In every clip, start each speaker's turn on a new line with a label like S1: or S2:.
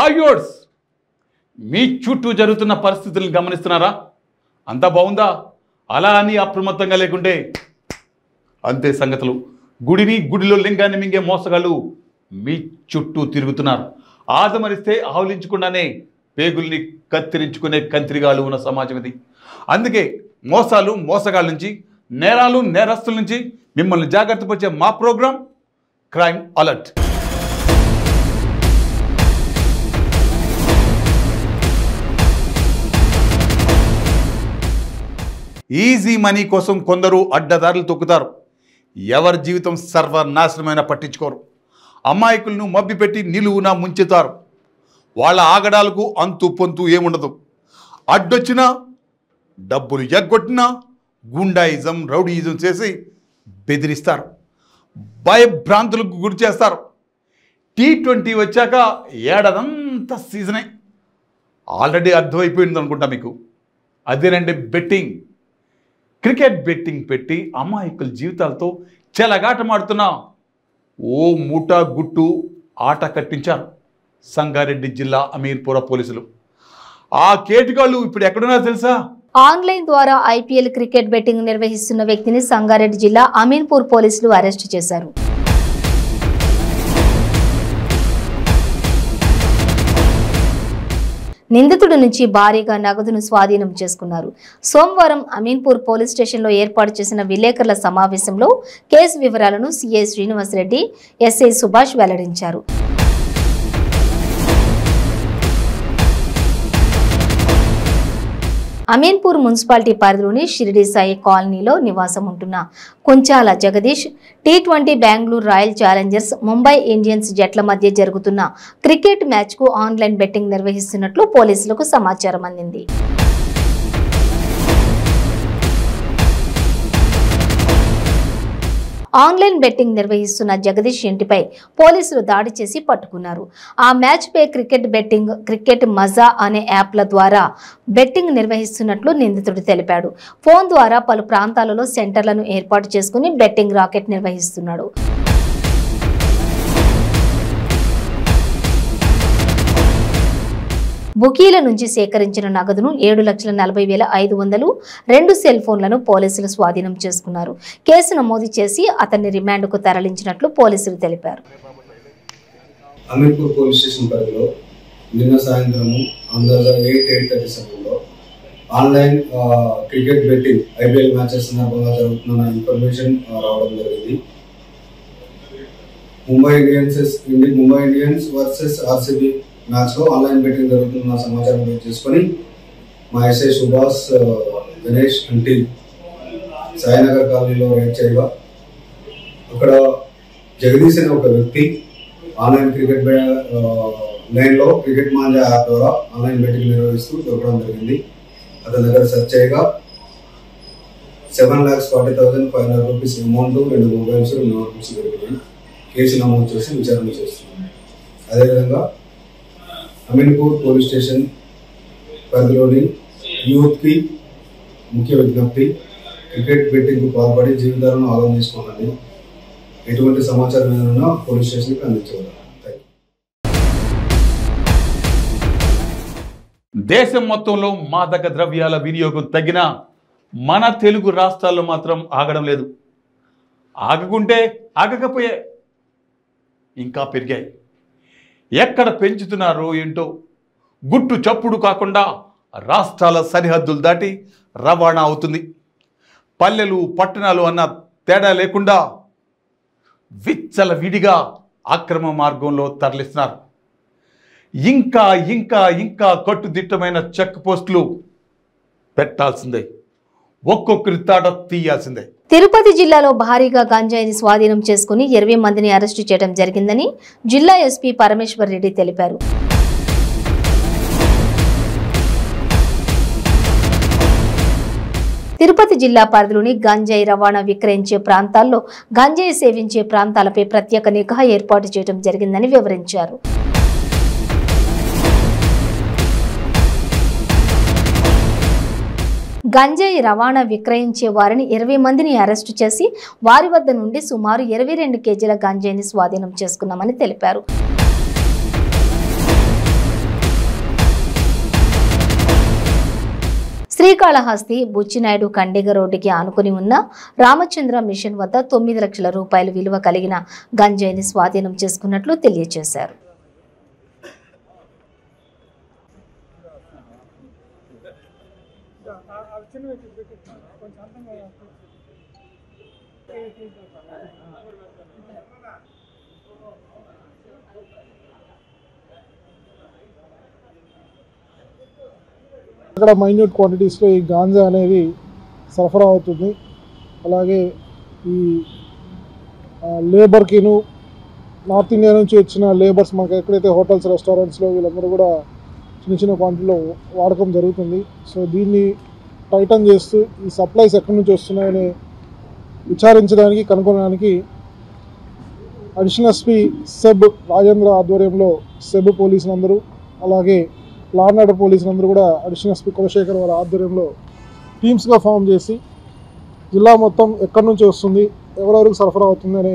S1: హాయ్యోర్స్ మీ చుట్టూ జరుగుతున్న పరిస్థితులను గమనిస్తున్నారా? అంతా బాగుందా? అలా అని అప్రమత్తంగా లేకుంటే అంతే సంగతులు. గుడిలో లింగాన్ని మింగే మోసగాళ్ళు మీ చుట్టూ తిరుగుతున్నారు. ఆదమరిస్తే ఆవులించకుండానే పేగుల్ని కత్తిరించుకునే కంత్రిగాళ్ళు ఉన్న సమాజం ఇది. అందుకే మోసాలు మోసగాళ్ళ నుంచి, నేరాలు నేరస్తుల నుంచి మిమ్మల్ని జాగ్రత్త పరిచే మా program crime alert. Easy money కోసం కొందరు అడ్డదారులు తొక్కుతారు. ఎవరి జీవితం సర్వనాశనమైన పట్టించుకోరు. అమాయకులను మభ్యపెట్టి నిలువున ముంచుతారు. వాళ్ళ ఆగడాలకు అంతు పొంతు ఏముండదు. అడ్డొచ్చినా, డబ్బులు ఎగ్గొట్టినా గుండాయిజం రౌడీయిజం చేసి బెదిరిస్తారు. భయభ్రాంతులకు గురి చేస్తారు. T20 వచ్చాక ఏడాదంతా సీజనే. ఆల్రెడీ అర్థమైపోయింది అనుకుంటా మీకు. అదేనండి బెట్టింగ్. క్రికెట్ బెట్టింగ్ పెట్టి అమాయకుల జీవితాలతో చెలగాటమాడుతున్న ఓ మూటా గుట్టు ఆట కట్టించారు సంగారెడ్డి జిల్లా అమీర్పుర పోలీసులు. ఆ కేటుగాళ్ళు ఇప్పుడు ఎక్కడున్నారో తెలుసా?
S2: ఆన్లైన్ ద్వారా IPL క్రికెట్ బెట్టింగ్ నిర్వహిస్తున్న వ్యక్తిని సంగారెడ్డి జిల్లా అమీన్పూర్ పోలీసులు అరెస్టు చేశారు. నిందితుడి నుంచి భారీగా నగదును స్వాధీనం చేసుకున్నారు. సోమవారం అమీన్పూర్ పోలీస్ స్టేషన్లో ఏర్పాటు చేసిన విలేకరుల సమావేశంలో కేసు వివరాలను సిఐ శ్రీనివాసరెడ్డి, ఎస్ఐ సుభాష్ వెల్లడించారు. అమీన్పూర్ మున్సిపాలిటీ పరిధిలోని షిరిడి సాయి కాలనీలో నివాసం ఉంటున్న Kunchala Jagadish T20 Bengaluru Royal Challengers, Mumbai Indians జట్ల మధ్య జరుగుతున్న క్రికెట్ మ్యాచ్కు ఆన్లైన్ బెట్టింగ్ నిర్వహిస్తున్నట్లు పోలీసులకు సమాచారం అందింది. ఆన్లైన్ బెట్టింగ్ నిర్వహిస్తున్న జగదీష్ ఇంటిపై పోలీసులు దాడి చేసి పట్టుకున్నారు. ఆ మ్యాచ్ పై క్రికెట్ బెట్టింగ్, క్రికెట్ మజా అనే యాప్ల ద్వారా బెట్టింగ్ నిర్వహిస్తున్నట్లు నిందితుడు తెలిపాడు. ఫోన్ ద్వారా పలు ప్రాంతాలలో సెంటర్లను ఏర్పాటు చేసుకుని బెట్టింగ్ రాకెట్ నిర్వహిస్తున్నాడు. బుకీల నుంచి సేకరించిన నగదును 7,40,500, 2 సెల్ ఫోన్లను పోలీసులు స్వాధీనం చేసుకున్నారు. కేసు నమోదు చేసి అతన్ని రిమాండ్కు తరలించినట్లు పోలీసులు తెలిపారు.
S3: అమీర్పూర్ పోలీస్ స్టేషన్ పరిధిలో నిన్న సాయంత్రము అందాజా 8:30 సమయంలో online cricket betting IPL matches సందర్భంగా జరుగుతున్న ఇన్ఫర్మేషన్ రావడం జరిగింది. Mumbai Indians versus RCB match లో ఆన్లైన్ బెట్టింగ్ జరుగుతున్న సమాచారం చేసుకొని మా ఎస్ఐ సుభాష్, గణేష్ అంటీ సాయినగర్ కాలనీలో రైడ్ చేయగా అక్కడ జగదీష్ అనే ఒక వ్యక్తి ఆన్లైన్ క్రికెట్ లైన్ లో క్రికెట్ మాంజా యాప్ ద్వారా ఆన్లైన్ బెట్టింగ్ నిర్వహిస్తూ దొరకడం జరిగింది. అతని దగ్గర సెర్చ్ చేయగా 7,40,500 రూపీస్ అమౌంట్, 2 మొబైల్స్, 2 నోట్బుక్స్ దొరికినాయి. కేసు నమోదు చేసి విచారణ చేస్తున్నాం. అదేవిధంగా అమీన్పూర్ పోలీస్ స్టేషన్ పరిధిలోని యూత్ కి ముఖ్య విజ్ఞప్తి, క్రికెట్ బెట్టింగ్ కు పాల్పడి జీవితాలను ఆగం చేసుకోవాలని. ఎటువంటి సమాచారం ఏదైనా పోలీస్ స్టేషన్ కి అందించగలరు.
S1: దేశం మొత్తంలో మాదక ద్రవ్యాల వినియోగం తగ్గినా మన తెలుగు రాష్ట్రాల్లో మాత్రం ఆగడం లేదు. ఆగకుంటే ఆగకపోయే ఇంకా పెరిగాయి. ఎక్కడ పెంచుతున్నారో ఏంటో గుట్టు చప్పుడు కాకుండా రాష్ట్రాల సరిహద్దులు దాటి రవాణా అవుతుంది. పల్లెలు పట్టణాలు అన్న తేడా లేకుండా విచ్చలవిడిగా అక్రమ మార్గంలో తరలిస్తున్నారు. ఇంకా ఇంకా ఇంకా కట్టుదిట్టమైన చెక్ పోస్టులు పెట్టాల్సిందే. ఒక్కొక్కరి తాట తీయాల్సిందే.
S2: తిరుపతి జిల్లాలో భారీగా గంజాయిని స్వాధీనం చేసుకుని 20 మందిని అరెస్టు చేయడం జరిగిందని జిల్లా ఎస్పీ పరమేశ్వర్ రెడ్డి తెలిపారు. తిరుపతి జిల్లా పరిధిలోని గంజాయి రవాణా విక్రయించే ప్రాంతాల్లో గంజాయి సేవించే ప్రాంతాలపై ప్రత్యేక నిఘా ఏర్పాటు చేయడం జరిగిందని వివరించారు. గంజాయి రవాణా విక్రయించే వారిని 20 మందిని అరెస్టు చేసి వారి వద్ద నుండి సుమారు 22 కేజీల గంజాయిని స్వాధీనం చేసుకున్నామని తెలిపారు. శ్రీకాళహస్తి బుచ్చినాయుడు కండిగ రోడ్డుకి ఆనుకుని ఉన్న రామచంద్ర మిషన్ వద్ద 9 లక్షల రూపాయల విలువ కలిగిన గంజాయిని స్వాధీనం చేసుకున్నట్లు తెలియజేశారు.
S4: అక్కడ మైన్యూట్ క్వాంటిటీస్లో ఈ గాంజా అనేది సరఫరా అవుతుంది. అలాగే ఈ లేబర్కిను నార్త్ ఇండియా నుంచి వచ్చిన లేబర్స్ మనకు ఎక్కడైతే హోటల్స్ రెస్టారెంట్స్లో వీళ్ళందరూ కూడా చిన్న చిన్న క్వాంటిటీలో వాడకం జరుగుతుంది. సో దీన్ని టైటన్ చేస్తూ ఈ సప్లైస్ ఎక్కడి నుంచి వస్తున్నాయని విచారించడానికి కనుగొనడానికి అడిషనల్ ఎస్పీ సెబ్ రాజేంద్ర ఆధ్వర్యంలో సెబ్ పోలీసులందరూ అలాగే లా అండ్ ఆర్డర్ పోలీసులందరూ కూడా అడిషనల్ ఎస్పీ కులశేఖర్ వారి ఆధ్వర్యంలో టీమ్స్గా ఫామ్ చేసి జిల్లా మొత్తం ఎక్కడి నుంచి వస్తుంది, ఎవరెవరికి సరఫరా అవుతుంది అనే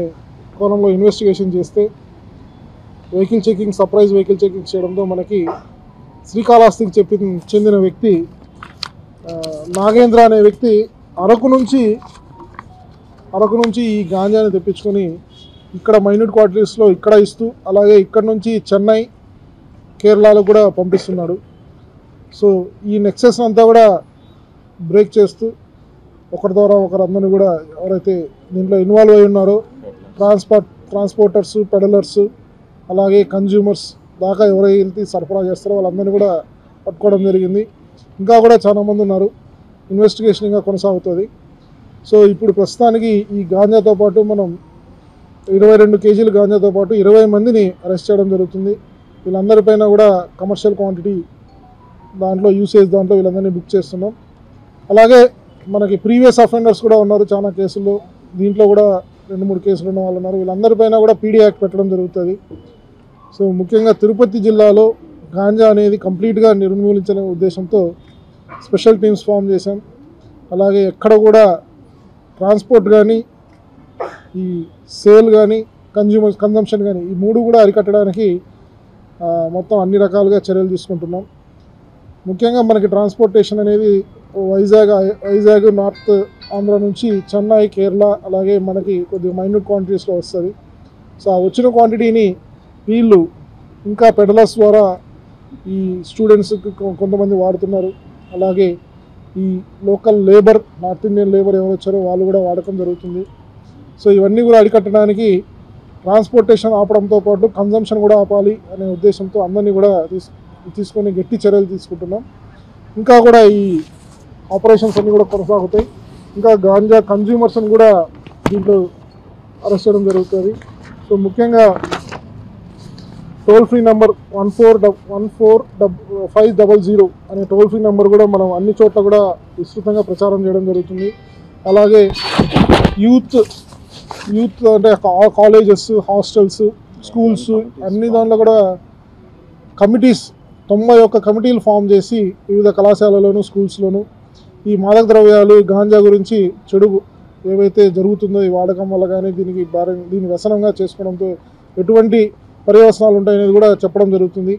S4: కోణంలో ఇన్వెస్టిగేషన్ చేస్తే vehicle checking, surprise vehicle checking చేయడంతో మనకి శ్రీకాళహస్తికి చెందిన వ్యక్తి నాగేంద్ర అనే వ్యక్తి అరకు నుంచి ఈ గాంజాని తెప్పించుకొని ఇక్కడ మైన్యూట్ క్వార్టర్స్లో ఇక్కడ ఇస్తూ అలాగే ఇక్కడ నుంచి చెన్నై, కేరళలో కూడా పంపిస్తున్నాడు. సో ఈ నెక్సెస్ అంతా కూడా బ్రేక్ చేస్తూ ఒకరి ద్వారా ఒకరందరినీ కూడా ఎవరైతే దీంట్లో ఇన్వాల్వ్ అయి ఉన్నారో ట్రాన్స్పోర్టర్స్, పెడలర్స్ అలాగే కన్జ్యూమర్స్ దాకా ఎవరైతే సరఫరా చేస్తారో వాళ్ళందరినీ కూడా పట్టుకోవడం జరిగింది. ఇంకా కూడా చాలామంది ఉన్నారు. ఇన్వెస్టిగేషన్ ఇంకా కొనసాగుతుంది. సో ఇప్పుడు ప్రస్తుతానికి ఈ గాంజాతో పాటు మనం 22 కేజీల గాంజాతో పాటు 20 మందిని అరెస్ట్ చేయడం జరుగుతుంది. వీళ్ళందరిపైన కూడా కమర్షియల్ క్వాంటిటీ దాంట్లో వీళ్ళందరినీ బుక్ చేస్తున్నాం. అలాగే మనకి ప్రీవియస్ అఫెండర్స్ కూడా ఉన్నారు చాలా కేసుల్లో. దీంట్లో కూడా 2-3 కేసులు ఉన్న వాళ్ళు ఉన్నారు. వీళ్ళందరిపైన కూడా పీడీ యాక్ట్ పెట్టడం జరుగుతుంది. సో ముఖ్యంగా తిరుపతి జిల్లాలో గాంజా అనేది కంప్లీట్గా నిర్మూలించే ఉద్దేశంతో స్పెషల్ టీమ్స్ ఫామ్ చేశాం. అలాగే ఎక్కడ కూడా ట్రాన్స్పోర్ట్ కానీ, ఈ సేల్ కానీ, కన్జంప్షన్ కానీ ఈ 3 కూడా అరికట్టడానికి మొత్తం అన్ని రకాలుగా చర్యలు తీసుకుంటున్నాం. ముఖ్యంగా మనకి ట్రాన్స్పోర్టేషన్ అనేది వైజాగ్ నార్త్ ఆంధ్ర నుంచి చెన్నై, కేరళ అలాగే మనకి కొద్దిగా మైన్యూట్ క్వాంటిటీస్లో వస్తుంది. సో ఆ వచ్చిన క్వాంటిటీని వీళ్ళు ఇంకా పెడలర్స్ ద్వారా ఈ స్టూడెంట్స్కి కొంతమంది వాడుతున్నారు. అలాగే ఈ local labour, north Indian labour ఎవరు వచ్చారో వాళ్ళు కూడా వాడకం జరుగుతుంది. సో ఇవన్నీ కూడా అరికట్టడానికి ట్రాన్స్పోర్టేషన్ ఆపడంతో పాటు కన్జంప్షన్ కూడా ఆపాలి అనే ఉద్దేశంతో అందరినీ కూడా తీసుకొని గట్టి చర్యలు తీసుకుంటున్నాం. ఇంకా కూడా ఈ ఆపరేషన్స్ అన్నీ కూడా కొనసాగుతాయి. ఇంకా గాంజా కన్జ్యూమర్స్ని కూడా దీంట్లో అరెస్ట్ చేయడం జరుగుతుంది. సో ముఖ్యంగా టోల్ ఫ్రీ నెంబర్ 14500 అనే టోల్ ఫ్రీ నెంబర్ కూడా మనం అన్ని చోట్ల కూడా విస్తృతంగా ప్రచారం చేయడం జరుగుతుంది. అలాగే యూత్ అంటే కాలేజెస్, హాస్టల్స్, స్కూల్స్ అన్ని దాంట్లో కూడా కమిటీస్ 91 కమిటీలు ఫామ్ చేసి వివిధ కళాశాలలోను, స్కూల్స్లోను ఈ మాదక ద్రవ్యాలు, గాంజా గురించి చెడు ఏవైతే జరుగుతుందో ఈ వాడకం వల్ల కానీ దీని వ్యసనంగా చేసుకోవడంతో ఎటువంటి పర్యవసనాలు ఉంటాయనేది కూడా చెప్పడం జరుగుతుంది.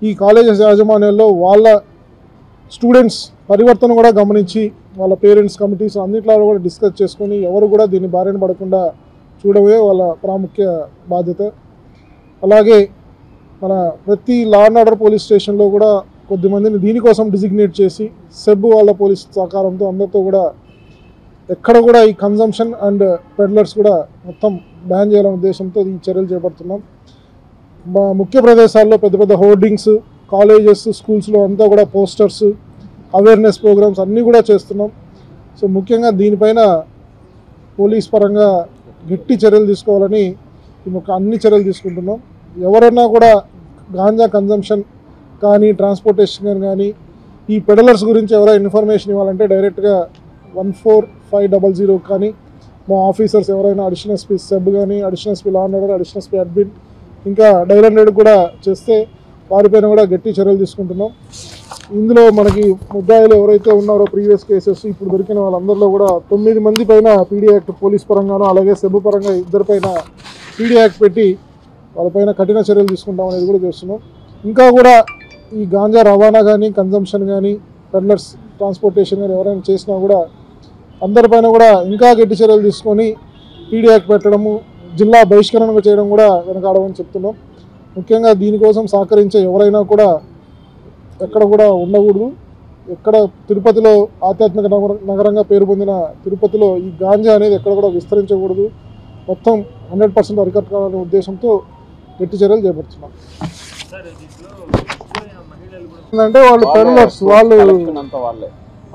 S4: ఈ కాలేజెస్ యాజమాన్యాల్లో వాళ్ళ స్టూడెంట్స్ పరివర్తన కూడా గమనించి వాళ్ళ పేరెంట్స్ కమిటీస్ అన్నింటిలో కూడా డిస్కస్ చేసుకొని ఎవరు కూడా దీన్ని బారిన పడకుండా చూడవే వాళ్ళ ప్రాముఖ్య బాధ్యత. అలాగే మన ప్రతి లా అండ్ ఆర్డర్ పోలీస్ స్టేషన్లో కూడా కొద్దిమందిని దీనికోసం డిజిగ్నేట్ చేసి సెబ్ వాళ్ళ పోలీస్ సహకారంతో అందరితో కూడా ఎక్కడ కూడా ఈ కన్జంప్షన్ అండ్ పెడ్లర్స్ కూడా మొత్తం బ్యాన్ చేయాలనే ఉద్దేశంతో ఈ చర్యలు చేపడుతున్నాం. మా ముఖ్య ప్రదేశాల్లో పెద్ద పెద్ద హోర్డింగ్స్, కాలేజెస్, స్కూల్స్లో అంతా కూడా పోస్టర్స్, అవేర్నెస్ ప్రోగ్రామ్స్ అన్నీ కూడా చేస్తున్నాం. సో ముఖ్యంగా దీనిపైన పోలీస్ పరంగా గట్టి చర్యలు తీసుకోవాలని అన్ని చర్యలు తీసుకుంటున్నాం. ఎవరైనా కూడా గాంజా కన్జంప్షన్ కానీ, ట్రాన్స్పోర్టేషన్ కానీ, ఈ పెడలర్స్ గురించి ఎవరైనా ఇన్ఫర్మేషన్ ఇవ్వాలంటే డైరెక్ట్గా 14500 కానీ మా ఆఫీసర్స్ ఎవరైనా అడిషనల్ ఎస్పీ సెబ్ కానీ, additional SP law and order, additional SP admin ఇంకా డైల్ 100 కూడా చేస్తే వారిపైన కూడా గట్టి చర్యలు తీసుకుంటున్నాం. ఇందులో మనకి ముద్దాయిలు ఎవరైతే ఉన్నారో ప్రీవియస్ కేసెస్ ఇప్పుడు దొరికిన వాళ్ళందరిలో కూడా 9 మంది పైన పీడీ యాక్ట్ పోలీస్ పరంగానూ అలాగే సెబ్ పరంగా 2 పైన పీడీ యాక్ట్ పెట్టి వాళ్ళపైన కఠిన చర్యలు తీసుకుంటాం అనేది కూడా చేస్తున్నాం. ఇంకా కూడా ఈ గాంజా రవాణా కానీ, కన్జంప్షన్ కానీ, పెడ్లర్స్ ట్రాన్స్పోర్టేషన్ కానీ ఎవరైనా చేసినా కూడా అందరిపైన కూడా ఇంకా గట్టి చర్యలు తీసుకొని పీడీ యాక్ట్ పెట్టడము, జిల్లా బహిష్కరణ చేయడం కూడా వెనకాడమని చెప్తున్నాం. ముఖ్యంగా దీనికోసం సహకరించే ఎవరైనా కూడా ఎక్కడ కూడా ఉండకూడదు. ఎక్కడ తిరుపతిలో ఆధ్యాత్మిక నగరంగా పేరు పొందిన తిరుపతిలో ఈ గాంజా అనేది ఎక్కడ కూడా విస్తరించకూడదు. మొత్తం 100% అరికట్టాలనే ఉద్దేశంతో గట్టి చర్యలు చేపడుతున్నాం. అంటే వాళ్ళు పెడలర్స్, వాళ్ళు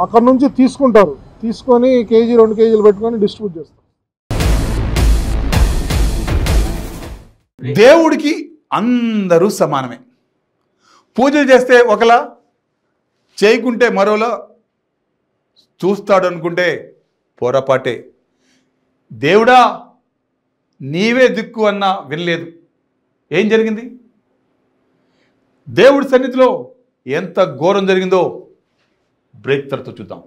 S4: అక్కడ నుంచి తీసుకుంటారు, తీసుకొని కేజీ 2 కేజీలు పెట్టుకొని డిస్ట్రిబ్యూట్ చేస్తారు.
S1: దేవుడికి అందరూ సమానమే. పూజలు చేస్తే ఒకలా, చేయకుంటే మరోలా, చూస్తాడు అనుకుంటే పొరపాటే. దేవుడా నీవే దిక్కు అన్నా వినలేదు. ఏం జరిగింది? దేవుడి సన్నిధిలో ఎంత ఘోరం జరిగిందో బ్రేక్ తర్వాత చూద్దాం.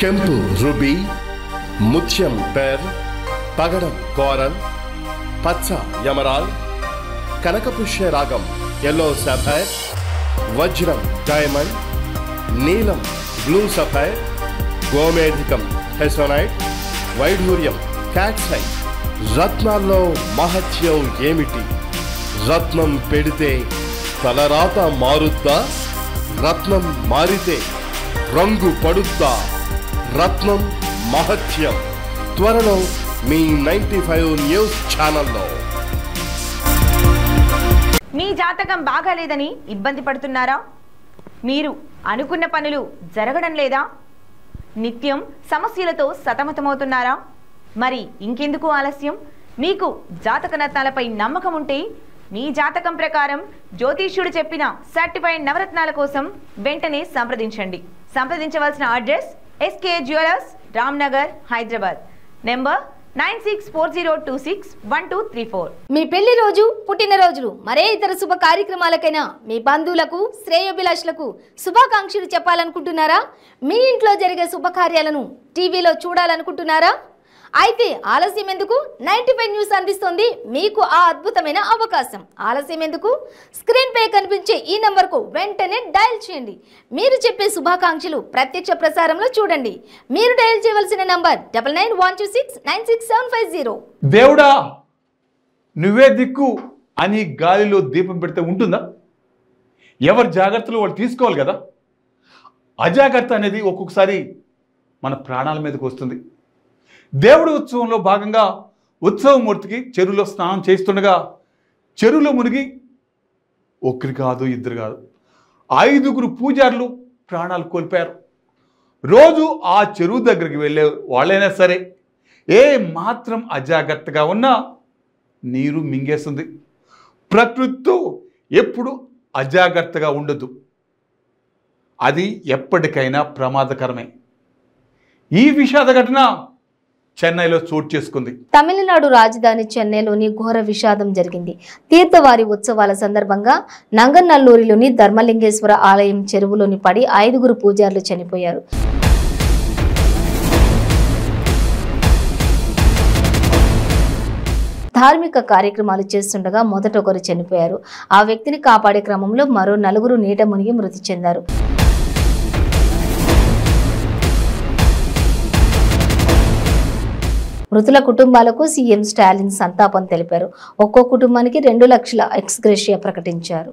S5: ಕೆಂಪು ರುಬಿ, ಮುತ್ಯಂ ಪೆರ್, పగడం కోరల్, పచ్చ యమరాల్, కనకపుష్య రాగం ఎల్లో సఫైర్, వజ్రం డైమండ్, నీలం బ్లూ సఫైర్, గోమేధికం హెసోనైట్, వైఢూర్యం క్యాట్సైట్. రత్నాల్లో మహత్యం ఏమిటి? రత్నం పెడితే తలరాత మారుద్దా? రత్నం మారితే రంగు పడుద్దా? రత్నం మహత్యం త్వరలో మీ 95 న్యూస్ ఛానల్లో.
S6: మీ జాతకం బాగాలేదని ఇబ్బంది పడుతున్నారా? మీరు అనుకున్న పనులు జరగడం లేదా? నిత్యం సమస్యలతో సతమతమవుతున్నారా? మరి ఇంకెందుకు ఆలస్యం? మీకు జాతక రత్నాలపై నమ్మకం ఉంటే మీ జాతకం ప్రకారం జ్యోతిష్యుడు చెప్పిన సర్టిఫైడ్ నవరత్నాల కోసం వెంటనే సంప్రదించండి. సంప్రదించవలసిన address SK jewellers, Ramnagar, Hyderabad. Number 9640261234.
S2: మీ పెళ్లి రోజు, పుట్టినరోజులు, మరే ఇతర శుభ కార్యక్రమాలకైనా మీ బంధువులకు, శ్రేయోభిలాషులకు శుభాకాంక్షలు చెప్పాలనుకుంటున్నారా? మీ ఇంట్లో జరిగే శుభకార్యాలను టీవీలో చూడాలనుకుంటున్నారా? అయితే ఆలస్యం ఎందుకు? 95 న్యూస్ అందిస్తోంది మీకు ఆ అద్భుతమైన అవకాశం. ఆలస్యం ఎందుకు? స్క్రీన్ పై కనిపించే ఈ నంబర్కు వెంటనే డయల్ చేయండి. మీరు చెప్పే శుభాకాంక్షలు ప్రత్యక్ష ప్రసారంలో చూడండి. మీరు డయల్ చేయవలసిన నంబర్ 9912696750.
S1: దేవుడా నువ్వే దిక్కు అని గాలిలో దీపం పెడితే ఉంటుందా? ఎవరి జాగ్రత్తలు వాళ్ళు తీసుకోవాలి కదా. అజాగ్రత్త అనేది ఒక్కొక్కసారి మన ప్రాణాల మీదకి వస్తుంది. దేవుడి ఉత్సవంలో భాగంగా ఉత్సవమూర్తికి చెరువులో స్నానం చేస్తుండగా చెరువులో మునిగి ఒకరు కాదు, ఇద్దరు కాదు, 5గురు పూజారులు ప్రాణాలు కోల్పోయారు. రోజు ఆ చెరువు దగ్గరికి వెళ్ళే వాళ్ళైనా సరే ఏ మాత్రం అజాగ్రత్తగా ఉన్నా నీరు మింగేస్తుంది. ప్రకృతితో ఎప్పుడు అజాగ్రత్తగా ఉండదు. అది ఎప్పటికైనా ప్రమాదకరమే. ఈ విషాద ఘటన చెన్నైలో చోటు చేసుకుంది.
S2: తమిళనాడు రాజధాని చెన్నైలోని ఘోర విషాదం జరిగింది. తీర్థవారి ఉత్సవాల సందర్భంగా నంగనల్లూరిలోని ధర్మలింగేశ్వర ఆలయం చెరువులోని పడి 5గురు పూజారులు చనిపోయారు. ధార్మిక కార్యక్రమాలు చేస్తుండగా మొదట ఒకరు చనిపోయారు. ఆ వ్యక్తిని కాపాడే క్రమంలో మరో 4గురు నీట మునిగి మృతి చెందారు. మృతుల కుటుంబాలకు సీఎం స్టాలిన్ సంతాపం తెలిపారు. ఒక్కో కుటుంబానికి 2 లక్షల ఎక్స్గ్రేషియా ప్రకటించారు.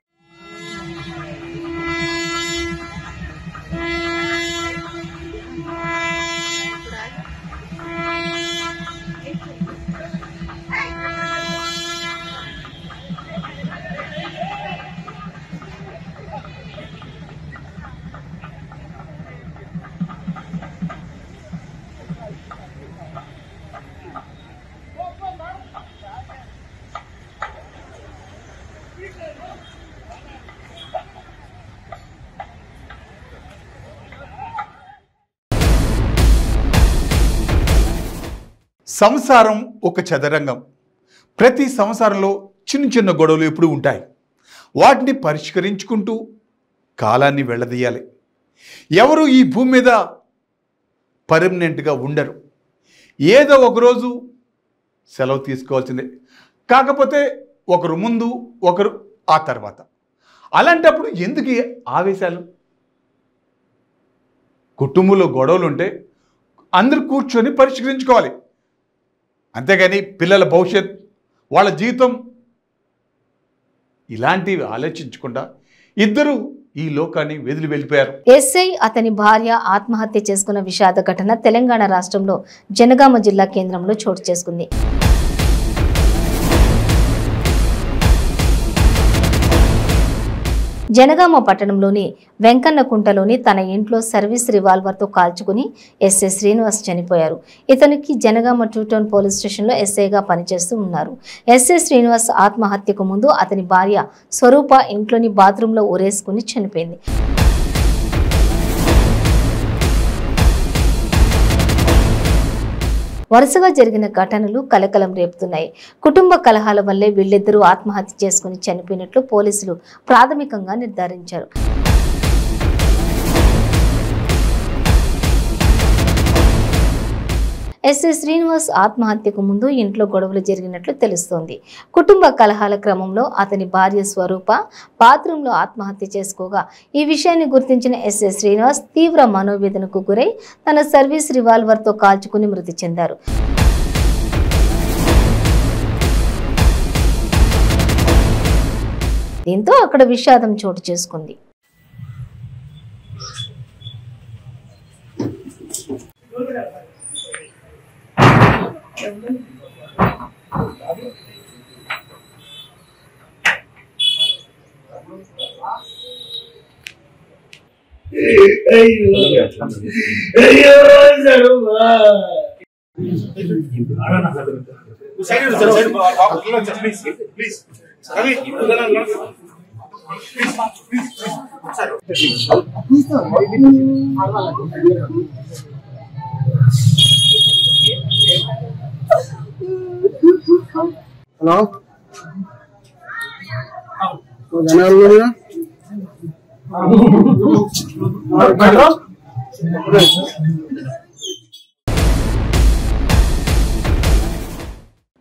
S1: సంసారం ఒక చదరంగం. ప్రతి సంసారంలో చిన్న చిన్న గొడవలు ఎప్పుడూ ఉంటాయి. వాటిని పరిష్కరించుకుంటూ కాలాన్ని వెళ్ళదీయాలి. ఎవరు ఈ భూమి మీద పర్మనెంట్గా ఉండరు. ఏదో ఒకరోజు సెలవు తీసుకోవాల్సిందే. కాకపోతే ఒకరు ముందు, ఒకరు ఆ తర్వాత. అలాంటప్పుడు ఎందుకు ఆవేశాలు? కుటుంబంలో గొడవలు ఉంటే అందరూ కూర్చొని పరిష్కరించుకోవాలి. అంతేగాని పిల్లల భవిష్యత్, వాళ్ళ జీవితం ఇలాంటివి ఆలోచించకుండా ఇద్దరు ఈ లోకాన్ని వదిలి వెళ్ళిపోయారు.
S2: ఎస్ఐ అతని భార్య ఆత్మహత్య చేసుకున్న విషాద ఘటన తెలంగాణ రాష్ట్రంలో జనగామ జిల్లా కేంద్రంలో చోటు చేసుకుంది. జనగామ పట్టణంలోని వెంకన్నకుంటలోని తన ఇంట్లో సర్వీస్ రివాల్వర్తో కాల్చుకుని ఎస్ఐ శ్రీనివాస్ చనిపోయారు. ఇతనికి జనగామ 2 టౌన్ పోలీస్ స్టేషన్లో ఎస్ఐగా పనిచేస్తూ ఉన్నారు. ఎస్ఐ శ్రీనివాస్ ఆత్మహత్యకు ముందు అతని భార్య స్వరూప ఇంట్లోని బాత్రూంలో ఊరేసుకుని చనిపోయింది. వరుసగా జరిగిన ఘటనలు కలకలం రేపుతున్నాయి. కుటుంబ కలహాల వల్లే వీళ్ళిద్దరూ ఆత్మహత్య చేసుకుని చనిపోయినట్లు పోలీసులు ప్రాథమికంగా నిర్ధారించారు. ఎస్ఐ శ్రీనివాస్ ఆత్మహత్యకు ముందు ఇంట్లో గొడవలు జరిగినట్లు తెలుస్తోంది. కుటుంబ కలహాల క్రమంలో అతని భార్య స్వరూప బాత్రూంలో ఆత్మహత్య చేసుకోగా ఈ విషయాన్ని గుర్తించిన ఎస్ఐ శ్రీనివాస్ తీవ్ర మనోవేదనకు గురై తన సర్వీస్ రివాల్వర్తో కాల్చుకుని మృతి చెందారు. దీంతో అక్కడ విషాదం చోటు చేసుకుంది.
S7: హలో జనాలు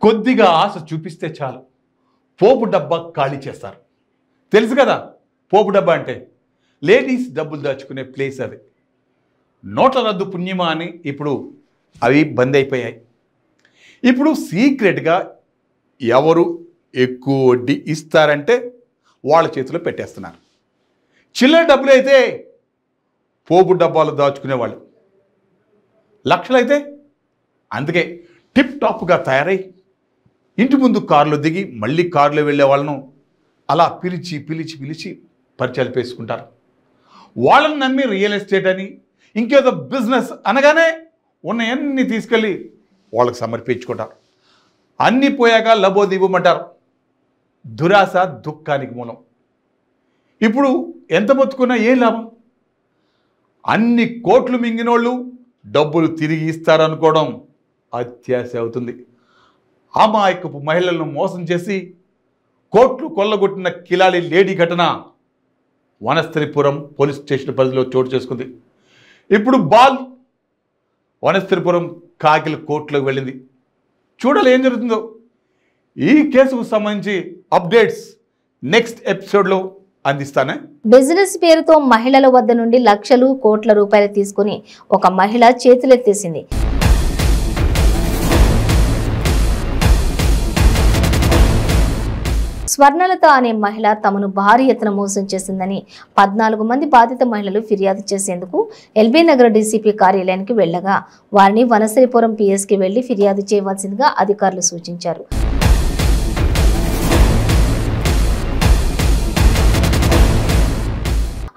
S1: కొద్దిగా ఆశ చూపిస్తే చాలు పోపు డబ్బా ఖాళీ చేస్తారు. తెలుసు కదా పోపు డబ్బా అంటే లేడీస్ డబ్బులు దాచుకునే ప్లేస్. అది నోట్ల రద్దు పుణ్యమా అని ఇప్పుడు అవి బంద్ అయిపోయాయి. ఇప్పుడు సీక్రెట్గా ఎవరు ఎక్కువ వడ్డీ ఇస్తారంటే వాళ్ళ చేతిలో పెట్టేస్తున్నారు. చిల్లర డబ్బులు అయితే పోపు డబ్బాలు దాచుకునేవాళ్ళు, లక్షలైతే అందుకే టిప్ టాప్గా తయారై ఇంటి ముందు కారులో దిగి మళ్ళీ కారులో వెళ్ళే వాళ్ళను అలా పిలిచి పిలిచి పిలిచి పరిచయాలు పేసుకుంటారు. వాళ్ళని నమ్మి రియల్ ఎస్టేట్ అని ఇంకేదో బిజినెస్ అనగానే ఉన్నవన్నీ తీసుకెళ్ళి వాళ్ళకి సమర్పించుకుంటారు. అన్నీ పోయాక లబోదివ్వమంటారు. దురాశ దుఃఖానికి మూలం. ఇప్పుడు ఎంత మొత్తుకున్నా ఏం లాభం? అన్ని కోట్లు మింగినోళ్ళు డబ్బులు తిరిగి ఇస్తారనుకోవడం అత్యాశ అవుతుంది. అమాయకపు మహిళలను మోసం చేసి కోట్లు కొల్లగొట్టిన కిలాడి లేడీ ఘటన వనస్థలిపురం పోలీస్ స్టేషన్ పరిధిలో చోటు చేసుకుంది. ఇప్పుడు బాల్ వనస్థలిపురం కాకిల కోర్టులోకి వెళ్ళింది. చూడాలి ఏం జరుగుతుందో. ఈ కేసుకు సంబంధించి అప్డేట్స్ నెక్స్ట్ ఎపిసోడ్లో అందిస్తానే.
S2: బిజినెస్ పేరుతో మహిళల వద్ద నుండి లక్షలు కోట్ల రూపాయలు తీసుకుని ఒక మహిళ చేతులెత్తేసింది. స్వర్ణలత అనే మహిళ తమను భారీ ఎత్తున మోసం చేసిందని 14 మంది బాధిత మహిళలు ఫిర్యాదు చేసేందుకు ఎల్బీ నగర్ డీసీపీ కార్యాలయానికి వెళ్లగా వారిని వనసరిపురం పిఎస్కి వెళ్లి ఫిర్యాదు చేయవలసిందిగా అధికారులు సూచించారు.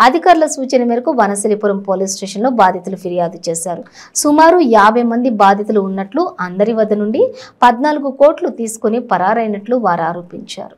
S2: అధికారుల సూచన మేరకు వనసలిపురం పోలీస్ స్టేషన్లో బాధితులు ఫిర్యాదు చేశారు. సుమారు 50 మంది బాధితులు ఉన్నట్లు, అందరి వద్ద నుండి 14 కోట్లు తీసుకుని పరారైనట్లు వారు ఆరోపించారు.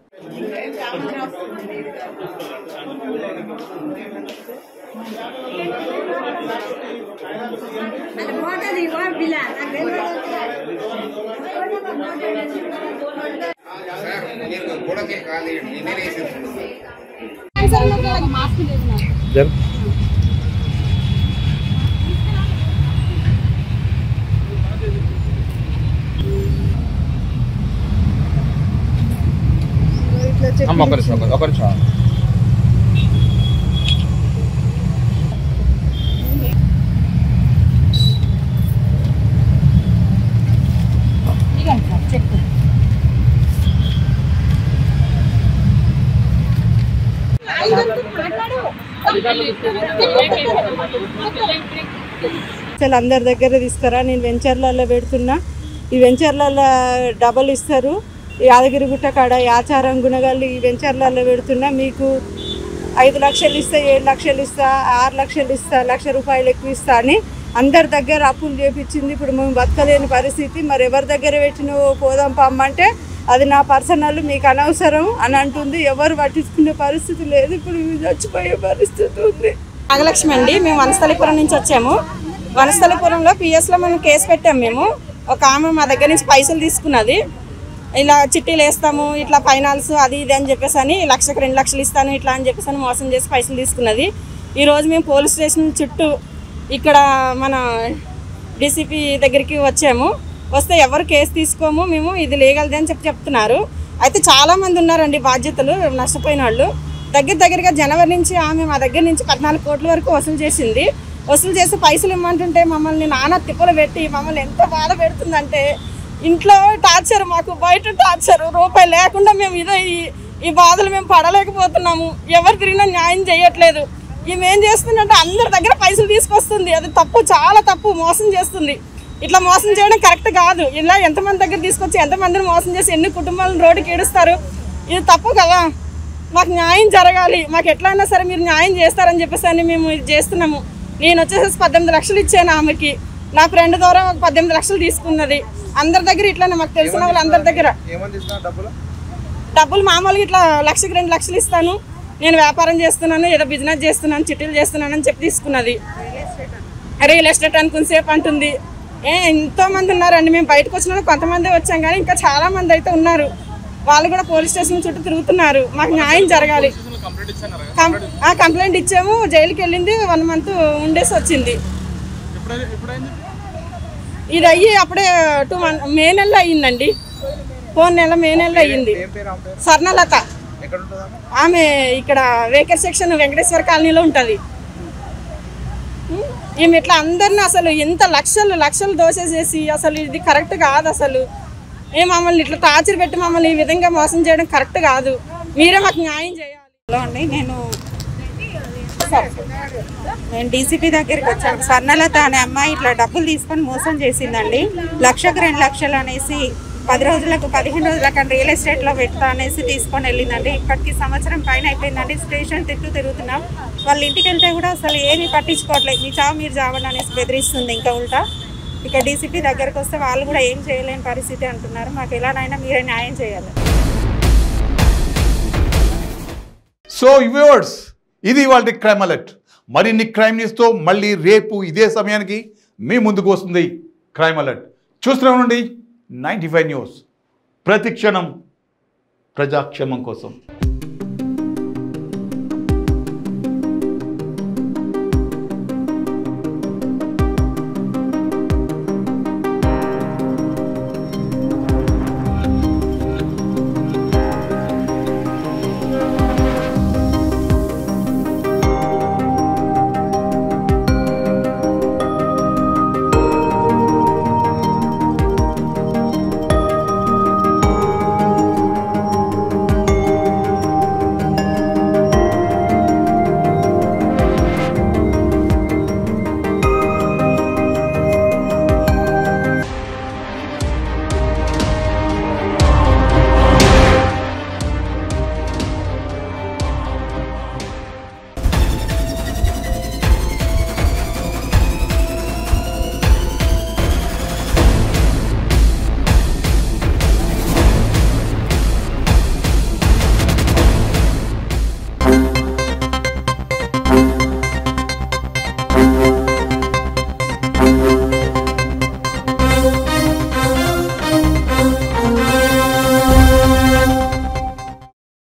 S8: అసలు అందరి దగ్గర తీసుకురా, నేను వెంచర్లలో పెడుతున్నా, ఈ వెంచర్లలో డబల్ ఇస్తారు, యాదగిరిగుట్ట కాడ ఆచారం గుణగాళ్ళు ఈ వెంచర్లలో పెడుతున్నా, మీకు 5 లక్షలు ఇస్తా, 7 లక్షలు ఇస్తా, 6 లక్షలు ఇస్తా, 1 లక్ష రూపాయలు ఎక్కువ ఇస్తా అని అందరి దగ్గర అప్పులు చేపించింది. ఇప్పుడు మేము బతకలేని పరిస్థితి. మరి ఎవరి దగ్గర పెట్టినో పోదాం పమ్మంటే అది నా పర్సనల్, మీకు అనవసరం అని అంటుంది. ఎవరు పట్టించుకునే పరిస్థితి లేదు. ఇప్పుడు చచ్చిపోయే పరిస్థితి ఉంది. నాగలక్ష్మి అండి, మేము వనస్థలిపురం నుంచి వచ్చాము. వనస్థలిపురంలో పిఎస్లో మనం కేసు పెట్టాము. మేము ఒక ఆమె మా దగ్గర నుంచి పైసలు తీసుకున్నది. ఇలా చిట్టీలు వేస్తాము, ఇట్లా ఫైనాన్స్ అది ఇది అని చెప్పేసి అని 1 లక్షకు 2 లక్షలు ఇస్తాను ఇట్లా అని చెప్పేసి అని మోసం చేసి పైసలు తీసుకున్నది. ఈరోజు మేము పోలీస్ స్టేషన్ చుట్టూ ఇక్కడ మన డీసీపీ దగ్గరికి వచ్చాము. వస్తే ఎవరు కేసు తీసుకోము, మేము ఇది లీగల్ది అని చెప్తున్నారు. అయితే చాలామంది ఉన్నారండి బాధ్యతలు నష్టపోయిన వాళ్ళు. దగ్గరగా జనవరి నుంచి ఆమె మా దగ్గర నుంచి 14 కోట్ల వరకు వసూలు చేసింది. వసూలు చేసి పైసలు ఇమ్మంటుంటే మమ్మల్ని నానా తిప్పలు పెట్టి మమ్మల్ని ఎంత బాధ పెడుతుందంటే, ఇంట్లో టార్చర్, మాకు బయట టార్చర్, రూపాయి లేకుండా మేము ఈ బాధలు మేము పడలేకపోతున్నాము. ఎవరు తిరిగినా న్యాయం చేయట్లేదు. ఈమె ఏం చేస్తుందంటే అందరి దగ్గర పైసలు తీసుకొస్తుంది. అది తప్పు, చాలా తప్పు. మోసం చేస్తుంది. ఇట్లా మోసం చేయడం కరెక్ట్ కాదు. ఇలా ఎంతమంది దగ్గర తీసుకొచ్చి ఎంతమందిని మోసం చేసి ఎన్ని కుటుంబాలను రోడ్డుకి ఈడుస్తారు. ఇది తప్పు కదా. మాకు న్యాయం జరగాలి. మాకు ఎట్లయినా సరే మీరు న్యాయం చేస్తారని చెప్పేసి అని మేము ఇది చేస్తున్నాము. నేను వచ్చేసి 18 లక్షలు ఇచ్చాను ఆమెకి. నా ఫ్రెండ్ ద్వారా 18 లక్షలు తీసుకున్నది. అందరి దగ్గర ఇట్లానే మాకు తెలిసిన వాళ్ళు అందరి దగ్గర డబ్బులు మామూలుగా ఇట్లా 1 లక్షకి 2 లక్షలు ఇస్తాను, నేను వ్యాపారం చేస్తున్నాను, ఏదో బిజినెస్ చేస్తున్నాను, చిట్టీలు చేస్తున్నాను అని చెప్పి తీసుకున్నది. రియల్ ఎస్టేట్ అనుకునేసేపు అంటుంది. ఎంతోమంది ఉన్నారండి. మేము బయటకు వచ్చిన కొంతమంది వచ్చాం కానీ ఇంకా చాలా మంది అయితే ఉన్నారు. వాళ్ళు కూడా పోలీస్ స్టేషన్ చుట్టూ తిరుగుతున్నారు. మాకు న్యాయం జరగాలి. కంప్లైంట్ ఇచ్చాము. జైలుకి వెళ్ళింది. 1 మంత్ ఉండేసి వచ్చింది. ఇది అయ్యి అప్పుడే 2 మంత్ మే నెలలో అయ్యిందండి. మే నెలలో అయ్యింది. స్వర్ణలత ఆమె ఇక్కడ వేకర్ సెక్షన్ వెంకటేశ్వర కాలనీలో ఉంటుంది. ఈమె ఇట్లా అందరినీ అసలు ఎంత లక్షలు దోసేసేసి అసలు ఇది కరెక్ట్ కాదు. అసలు మమ్మల్ని ఇట్లా టార్చర్ పెట్టి మమ్మల్ని ఈ విధంగా మోసం చేయడం కరెక్ట్ కాదు. మీరే మాకు న్యాయం చేయాలి అండి. నేను డీసీపీ దగ్గరికి వచ్చాను. స్వర్ణలత అనే అమ్మాయి ఇట్లా డబ్బులు తీసుకొని మోసం చేసిందండి. 1 లక్షకు 2 లక్షలు అనేసి 10 రోజులకు 15 రోజులకు రియల్ ఎస్టేట్లో పెడతా అనేసి తీసుకొని వెళ్ళిందండి. ఇప్పటికి సంవత్సరం పైన అయిపోయిందండి. స్టేషన్ తిరుగుతున్నాం. వాళ్ళ ఇంటికి వెళ్తే కూడా అసలు ఏమీ పట్టించుకోవట్లేదు. మీ చావు మీరు చావండి అనేసి బెదిరిస్తుంది. ఇంకా ఉల్టా ఇక డీసీపీ దగ్గరకు వస్తే వాళ్ళు కూడా ఏం చేయలేని పరిస్థితి అంటున్నారు. మాకు ఎలానైనా మీరే న్యాయం చేయాలి.
S1: సో వ్యూవర్స్, ఇది వాళ్ళ క్రైమ్ అలర్ట్. మరిన్ని క్రైమ్ న్యూస్తో మళ్ళీ రేపు ఇదే సమయానికి మీ ముందుకు వస్తుంది క్రైమ్ అలర్ట్. చూస్తూనే ఉండండి 95 న్యూస్. ప్రతి క్షణం ప్రజాక్షేమం కోసం.